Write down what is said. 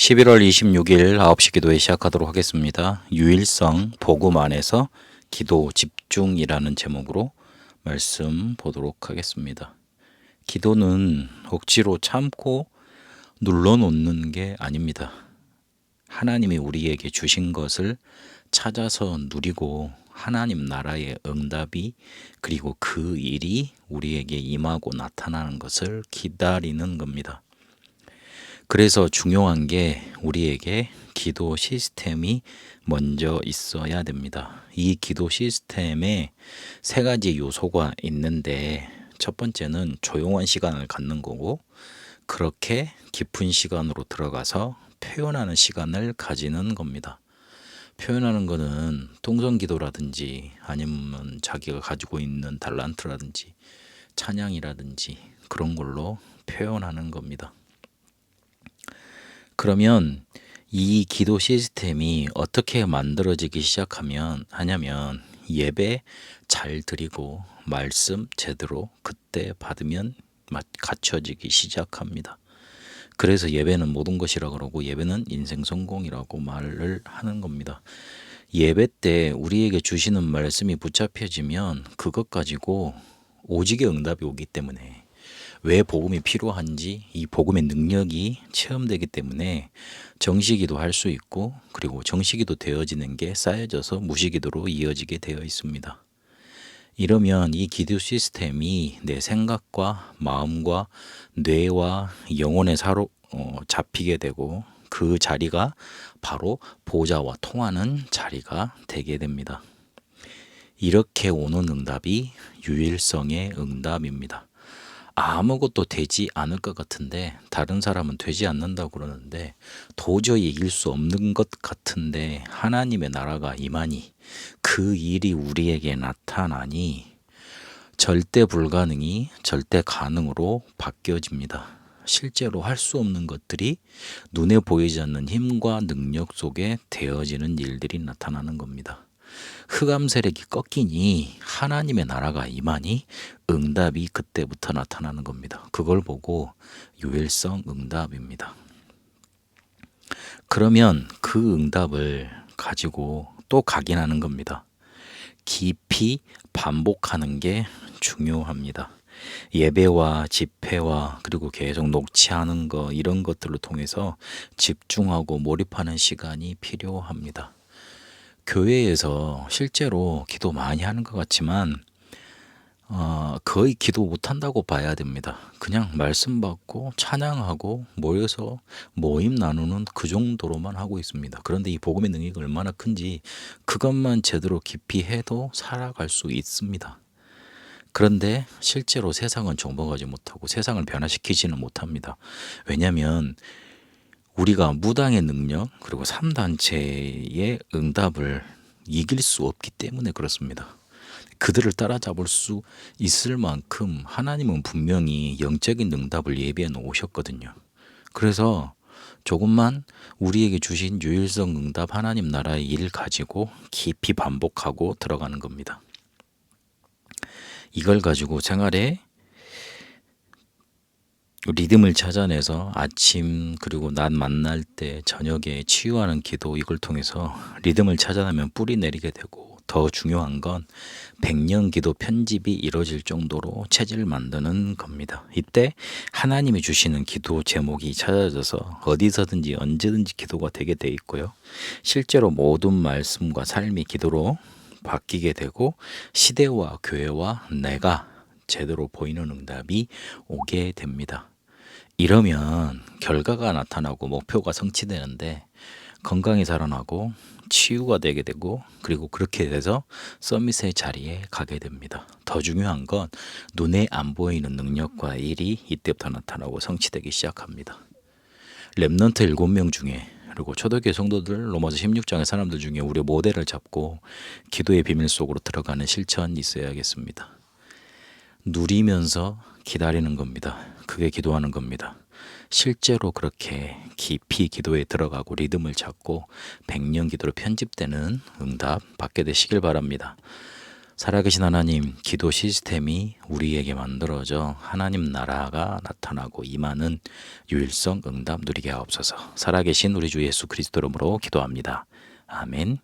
11월 26일 9시 기도회 시작하도록 하겠습니다. 유일성 복음 안에서 기도 집중이라는 제목으로 말씀 보도록 하겠습니다. 기도는 억지로 참고 눌러놓는 게 아닙니다. 하나님이 우리에게 주신 것을 찾아서 누리고 하나님 나라의 응답이 그리고 그 일이 우리에게 임하고 나타나는 것을 기다리는 겁니다. 그래서 중요한 게 우리에게 기도 시스템이 먼저 있어야 됩니다. 이 기도 시스템에 세 가지 요소가 있는데 첫 번째는 조용한 시간을 갖는 거고, 그렇게 깊은 시간으로 들어가서 표현하는 시간을 가지는 겁니다. 표현하는 거는 통성기도라든지 아니면 자기가 가지고 있는 달란트라든지 찬양이라든지 그런 걸로 표현하는 겁니다. 그러면 이 기도 시스템이 어떻게 만들어지기 하냐면 예배 잘 드리고 말씀 제대로 그때 받으면 갖춰지기 시작합니다. 그래서 예배는 모든 것이라 그러고 예배는 인생 성공이라고 말을 하는 겁니다. 예배 때 우리에게 주시는 말씀이 붙잡혀지면 그것 가지고 오직의 응답이 오기 때문에, 왜 복음이 필요한지 이 복음의 능력이 체험되기 때문에 정시기도 할 수 있고, 그리고 정시기도 되어지는 게 쌓여져서 무시기도로 이어지게 되어 있습니다. 이러면 이 기도 시스템이 내 생각과 마음과 뇌와 영혼에 잡히게 되고, 그 자리가 바로 보좌와 통하는 자리가 되게 됩니다. 이렇게 오는 응답이 유일성의 응답입니다. 아무것도 되지 않을 것 같은데, 다른 사람은 되지 않는다고 그러는데 도저히 이길 수 없는 것 같은데 하나님의 나라가 임하니, 그 일이 우리에게 나타나니 절대 불가능이 절대 가능으로 바뀌어집니다. 실제로 할 수 없는 것들이 눈에 보이지 않는 힘과 능력 속에 되어지는 일들이 나타나는 겁니다. 흑암 세력이 꺾이니 하나님의 나라가 임하니 응답이 그때부터 나타나는 겁니다. 그걸 보고 유일성 응답입니다. 그러면 그 응답을 가지고 또 각인하는 겁니다. 깊이 반복하는 게 중요합니다. 예배와 집회와 그리고 계속 녹취하는 거, 이런 것들을 통해서 집중하고 몰입하는 시간이 필요합니다. 교회에서 실제로 기도 많이 하는 것 같지만 거의 기도 못한다고 봐야 됩니다. 그냥 말씀 받고 찬양하고 모여서 모임 나누는 그 정도로만 하고 있습니다. 그런데 이 복음의 능력이 얼마나 큰지 그것만 제대로 깊이 해도 살아갈 수 있습니다. 그런데 실제로 세상은 정복하지 못하고 세상을 변화시키지는 못합니다. 왜냐하면 우리가 무당의 능력 그리고 3단체의 응답을 이길 수 없기 때문에 그렇습니다. 그들을 따라잡을 수 있을 만큼 하나님은 분명히 영적인 응답을 예비해 놓으셨거든요. 그래서 조금만 우리에게 주신 유일성 응답 하나님 나라의 일 가지고 깊이 반복하고 들어가는 겁니다. 이걸 가지고 생활에 리듬을 찾아내서 아침 그리고 낮 만날 때 저녁에 치유하는 기도, 이걸 통해서 리듬을 찾아내면 뿌리 내리게 되고, 더 중요한 건 100년 기도 편집이 이뤄질 정도로 체질을 만드는 겁니다. 이때 하나님이 주시는 기도 제목이 찾아져서 어디서든지 언제든지 기도가 되게 돼 있고요. 실제로 모든 말씀과 삶이 기도로 바뀌게 되고 시대와 교회와 내가 제대로 보이는 응답이 오게 됩니다. 이러면 결과가 나타나고 목표가 성취되는데 건강이 살아나고 치유가 되게 되고, 그리고 그렇게 돼서 서밋의 자리에 가게 됩니다. 더 중요한 건 눈에 안 보이는 능력과 일이 이때부터 나타나고 성취되기 시작합니다. 렘넌트 7명 중에, 그리고 초대교회 성도들, 로마서 16장의 사람들 중에 우리 모델을 잡고 기도의 비밀 속으로 들어가는 실천이 있어야겠습니다. 누리면서 기다리는 겁니다. 그게 기도하는 겁니다. 실제로 그렇게 깊이 기도에 들어가고 리듬을 잡고 100년 기도로 편집되는 응답 받게 되시길 바랍니다. 살아계신 하나님, 기도 시스템이 우리에게 만들어져 하나님 나라가 나타나고 임하는 유일성 응답 누리게 하옵소서. 살아계신 우리 주 예수 그리스도 이름으로 기도합니다. 아멘.